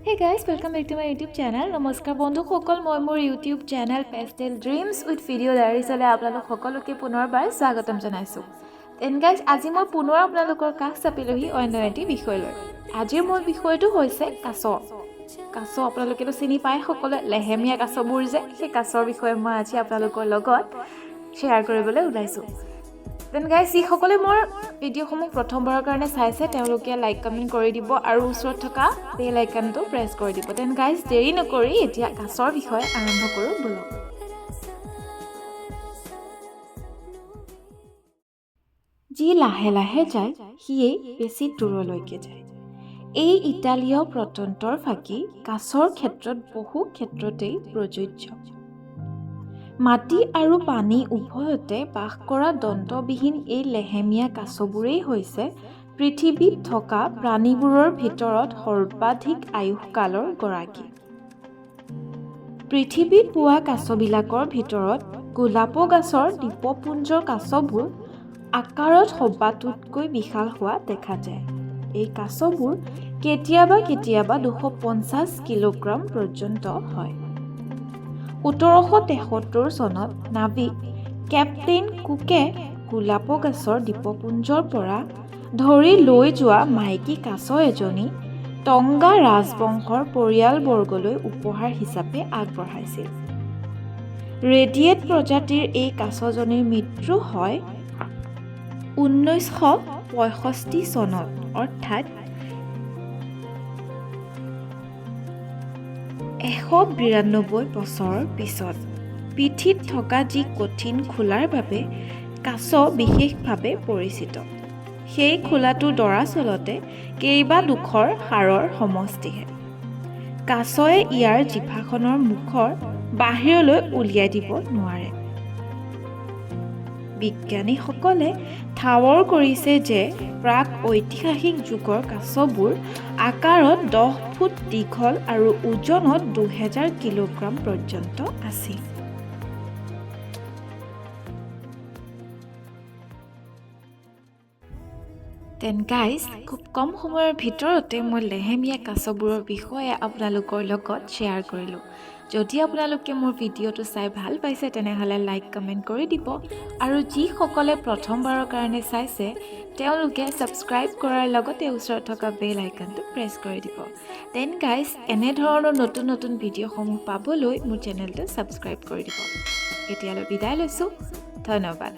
Hey guys, welcome back to my YouTube channel. নমস্কাৰ বন্ধুসকল, মই মোৰ YouTube channel Pastel Dreams with Video Diaries লৈ আপোনালোক সকলোকে পুনৰবাৰ স্বাগতম জনাইছো। And guys, আজি মই পুনৰ আপোনালোকৰ কাষ চাপিলোহি অন্য এটি বিষয় লৈ। আজিৰ মোৰ বিষয়টো হৈছে কাছ। কাছ আপোনালোকেতো চিনি পায় সকলোৱে, লেহেমীয়া কাছবোৰ যে, সেই কাছৰ বিষয়ে মই আজি আপোনালোকৰ লগত শ্বেয়াৰ কৰিবলৈ ওলাইছো। Then guys, si সকলে মোৰ ভিডিঅ'সমূহ প্ৰথমবাৰৰ কাৰণে চাইছে তেওঁলোকে লাইক কমেন্ট কৰি দিব আৰু ওচৰত থকা বেল আইকনটো প্ৰেছ কৰি দিব। Then guys, দেৰি নকৰি এতিয়া কাছৰ বিষয়ে আৰম্ভ কৰো বলক। যি লাহে লাহে যায় সিয়ে বেছি দূৰলৈকে যায়। এই ইটালীয় প্ৰতন্ত্ৰৰ ফাকি কাছৰ ক্ষেত্ৰত বহু ক্ষেত্ৰতেই প্ৰযোজ্য। মাটি আৰু পানী উভয়তে বাস কৰা দন্তবিহীন এই লেহেমীয়া কাছবোৰেই হৈছে পৃথিৱীত থকা প্ৰাণীবোৰৰ ভিতৰত সৰ্বাধিক আয়ুসকালৰ গৰাকী। পৃথিৱীত পোৱা কাছবিলাকৰ ভিতৰত গোলাপ গছৰ দ্বীপপুঞ্জৰ কাছবোৰ আকাৰত সবাতোতকৈ বিশাল হোৱা দেখা যায়। এই কাছবোৰ কেতিয়াবা 250 কিলোগ্ৰাম পৰ্যন্ত হয়। 1773 চনত নাবিক কেপ্টেইন কুকে গোলাপ গছৰ দ্বীপপুঞ্জৰ পৰা ধৰি লৈ যোৱা মাইকী কাছ এজনী টংগা ৰাজবংশৰ পৰিয়ালবৰ্গলৈ উপহাৰ হিচাপে আগবঢ়াইছিল। ৰেডিয়েট প্ৰজাতিৰ এই কাছজনীৰ মৃত্যু হয় 1965 চনত, অৰ্থাৎ 192 বছৰৰ পিছত। পিঠিত থকা যি কঠিন খোলাৰ বাবে কাছ বিশেষভাৱে পৰিচিত। সেই খোলাটো দৰাচলতে কেইবাডোখৰ হাড়ৰ সমষ্টিহে। কাছয়ে ইয়াৰ জিভাখনৰ মুখৰ বাহিৰলৈ উলিয়াই দিব নোৱাৰে। বিজ্ঞানীসকলে ঠাৱৰ কৰিছে যে প্ৰাক ঐতিহাসিক যুগৰ কাছবোৰ আকাৰত 10 ফুট দীঘল আৰু ওজনত 2000 কিলোগ্ৰাম পৰ্যন্ত আছিল। Then guys, খুব কম সময়ৰ ভিতৰতে মই লেহেমীয়া কাছবোৰৰ বিষয়ে আপোনালোকৰ লগত শ্বেয়াৰ কৰিলোঁ। যদি আপোনালোকে মোৰ ভিডিঅ'টো চাই ভাল পাইছে তেনেহ'লে লাইক কমেণ্ট কৰি দিব আৰু যিসকলে প্ৰথমবাৰৰ কাৰণে চাইছে তেওঁলোকে ছাবস্ক্ৰাইব কৰাৰ লগতে ওচৰত থকা বেল আইকনটো প্ৰেছ কৰি দিব। দেন গাইজ, এনেধৰণৰ নতুন ভিডিঅ'সমূহ পাবলৈ মোৰ চেনেলটো ছাবস্ক্ৰাইব কৰি দিব। এতিয়ালৈ বিদায় লৈছোঁ, ধন্যবাদ।